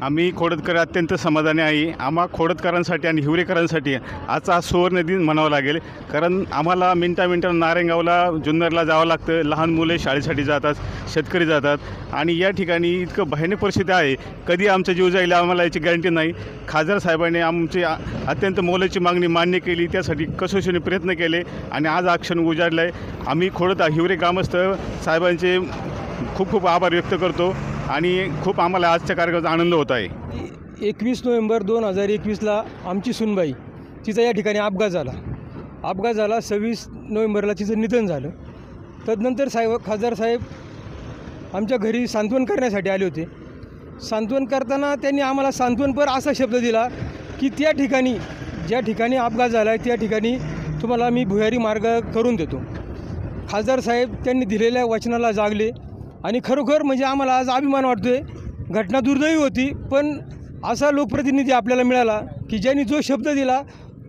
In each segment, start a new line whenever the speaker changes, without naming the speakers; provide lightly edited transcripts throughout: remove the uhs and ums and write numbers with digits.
आम्ही खोडदकर अत्यंत समाधानी आहे। आम्हा खोडदकरांसाठी आणि हिवरेकरांसाठी आजचा हा सुवर्ण दिन म्हणावा लागेल, कारण आम्हाला मिनटा नारायणगावला जुन्नरला जावं लागतं। लहान मुले शाळेसाठी जातात, शेतकरी जातात आणि या ठिकाणी इतकं भयानक परिस्थिती आहे, कधी आमचा जीव जाईल आम्हाला याची गॅरंटी नाही। खासदार साहेबांनी आमची अत्यंत मोलाची मागणी मान्य केली, त्यासाठी कसोशीने प्रयत्न केले आणि आज हा क्षण उजाडला आहे। आम्ही हिवरे ग्रामस्थ साहेबांचे खूप खूप आभार व्यक्त करतो आणि खूप आम्हाला आजच्या कार्यक्रमाचा आनंद होत आहे।
21 नोव्हेंबर 2021ला आमची सुनबाई तिचा या ठिकाणी अपघात झाला। 26 नोव्हेंबरला तिचं निधन झालं। तदनंतर खासदार साहेब आमच्या घरी सांत्वन करण्यासाठी आले होते। सांत्वन करताना त्यांनी आम्हाला सांत्वनपर असा शब्द दिला की त्या ठिकाणी ज्या ठिकाणी अपघात झाला आहे त्या ठिकाणी तुम्हाला मी भुयारी मार्ग करून देतो। खासदार साहेब त्यांनी दिलेल्या वचनाला जागले आणि खरोखर म्हणजे आम्हाला आज अभिमान वाटतो आहे। घटना दुर्दैवी होती, पण असा लोकप्रतिनिधी आपल्याला मिळाला की ज्यांनी जो शब्द दिला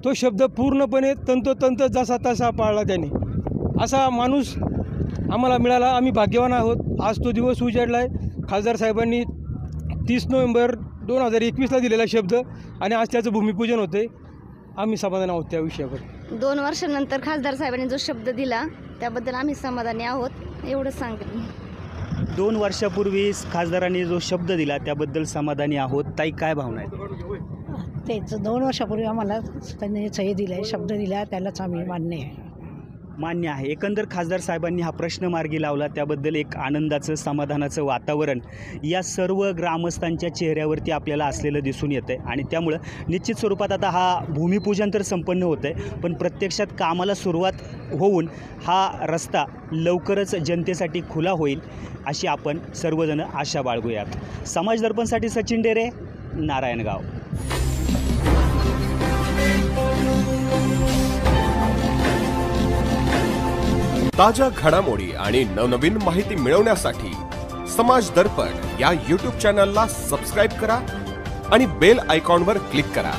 तो शब्द पूर्णपणे तंतोतंत जसा तसा पाळला। त्यांनी असा माणूस आम्हाला मिळाला, आम्ही भाग्यवान आहोत। आज तो दिवस उजाडला आहे। खासदार साहेबांनी 30 नोव्हेंबर 2021ला दिलेला शब्द आणि आज त्याचं भूमिपूजन होते। आम्ही समाधानी आहोत त्या विषयावर।
2 वर्षानंतर खासदार साहेबांनी जो शब्द दिला त्याबद्दल आम्ही समाधानी आहोत, एवढं सांगेन।
2 वर्षापूर्वी खासदारांनी जो शब्द दिला त्याबद्दल समाधानी आहोत। ताई, काय भावना आहेत?
तेच 2 वर्षापूर्वी आम्हाला त्यांनी सही दिले, शब्द दिला, त्यालाच आम्ही मान्य आहे। एकंदर खासदार साहेबांनी हा प्रश्न मार्गी लावला, त्याबद्दल एक आनंदाचं समाधानाचं वातावरण या सर्व ग्रामस्थांच्या चेहऱ्यावरती आपल्याला असलेलं दिसून येतं आहे आणि त्यामुळं निश्चित स्वरूपात आता हा भूमिपूजन तर संपन्न होतं आहे, पण प्रत्यक्षात कामाला सुरुवात होऊन हा रस्ता लवकरच जनतेसाठी खुला होईल अशी आपण सर्वजण आशा बाळगूयात। समाज दर्पणसाठी सचिन डेरे, नारायणगाव।
ताज्या घडामोडी आणि नवनवीन माहिती मिळवण्यासाठी समाज दर्पण या YouTube चॅनलला सबस्क्राइब करा आणि बेल आयकॉनवर क्लिक करा।